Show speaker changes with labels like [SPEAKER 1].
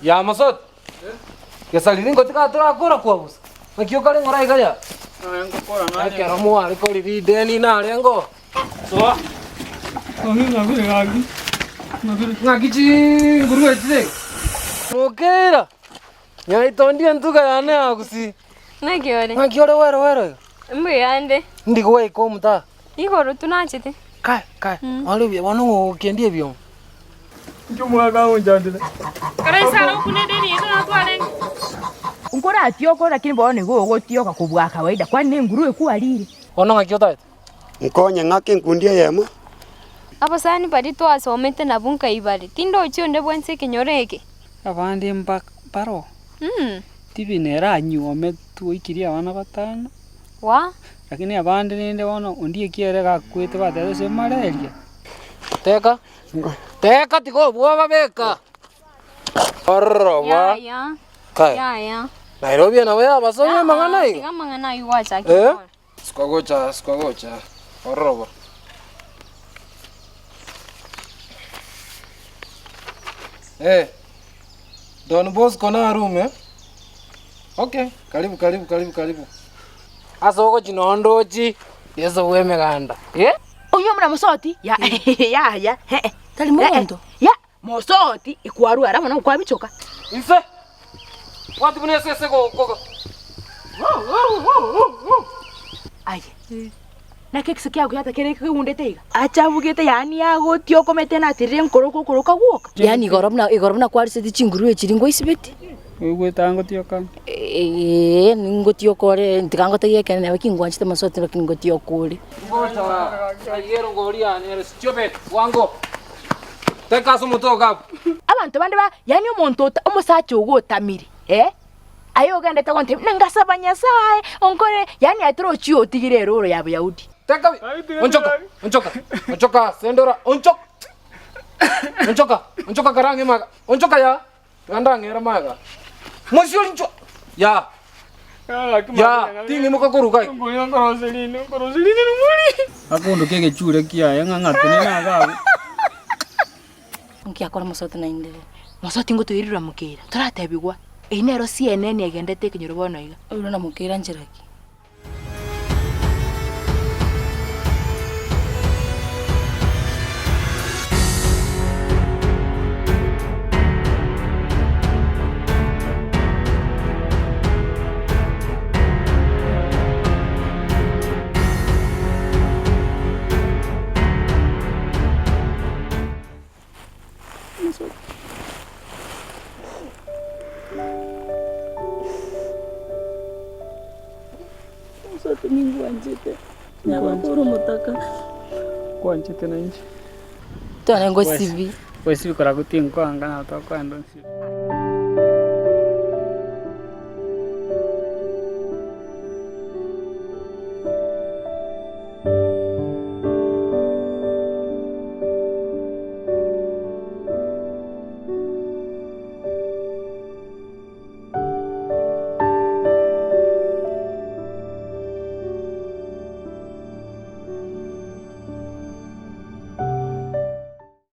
[SPEAKER 1] Ya masot. Kesaliringo tikatura kora kwa busa. Makio kale ngorai kaya.
[SPEAKER 2] Ngo kora ngani.
[SPEAKER 1] Akera mwa liko liri deni na lengo. So. Ngaki chi nguruwe tse. Mokera. Nyai tondi ntuka yane akusi. Ngaki ore wero.
[SPEAKER 3] Mbuyande.
[SPEAKER 1] Ndiko wai komta.
[SPEAKER 3] Igoro tunachite.
[SPEAKER 1] Kai. Wale bia wano kendie bio.
[SPEAKER 2] Njumwa ka unjandile.
[SPEAKER 3] Kare sara ukune deni yeto na twale.
[SPEAKER 4] Unkora atioko lakini bone go gotioka kubwa kawaida kwani nguruwe kuwa lili.
[SPEAKER 1] Ono ngaki otait.
[SPEAKER 5] Nkonye ngake nkundia yemo.
[SPEAKER 3] Apa sani pari to asomete na bunka ibali. Tindo chionde bwense kinyoreke.
[SPEAKER 2] Abandi paro. Tibi nera nyuome tuikiria wana batano.
[SPEAKER 3] Wa?
[SPEAKER 2] Lakini abandi ninde wono undie kiere gakwete batero se malaria.
[SPEAKER 1] Teka tiko bua babeka. Orwa.
[SPEAKER 3] Ya.
[SPEAKER 1] Kai.
[SPEAKER 3] Ya.
[SPEAKER 1] Nairobi na wewe basome mangana hiyo.
[SPEAKER 3] Kama ngana yuwacha kiko.
[SPEAKER 1] Sikogocha. Orwa. Don Bosco na room eh? Okay, karibu. Asa uko chinondochi. Yeso weme ganda.
[SPEAKER 4] Uyo mna mosoti? Ya. Tali mundo. Ya, mosoti ikwaru ara mwana kwa bichoka.
[SPEAKER 1] Inse. Watu bune sese go.
[SPEAKER 4] Aye. Na kekse kya kuyata kere kundete iga. Acha bugete yani yago tio komete na tirire nkoro guoka. Yani igorobna kwari seti chinguruwe chiringo isibeti.
[SPEAKER 2] Wewe tango tioka.
[SPEAKER 4] Ningo kore ndikango tegie kene na kingwanchite masoti no kingo tio kule.
[SPEAKER 1] Ngota. Ayero ngoria ne stupid wango. Teka sumutoka.
[SPEAKER 4] Abantu bande ba yani umuntu umusacho ugotamire. Ayo gande takonte nangasabanya sae onkore yani atro chio tigire roro yabo yaudi.
[SPEAKER 1] Teka. Onchoka. Sendora. Onchoka karange maga. Onchoka ya. Ganda ngera maga. Monsieur Ncho. Ya. Tingi muka kurukai.
[SPEAKER 2] Ngoroselini muri. Akondo kege chure kia yanga ngatene na gawe.
[SPEAKER 4] Nkia kora masoti na inde. Masoti ngo tuirira mukira. Turatebigwa. Inero CNN yagendete kinyorobono iga. Uyo na mukira njiraki. Sote mingu anjete. Nyama boro mutaka.
[SPEAKER 2] Kwa anjete na nje.
[SPEAKER 4] Tone ngo sivi.
[SPEAKER 2] Wesi kora kutinko anga na to kwa ndo.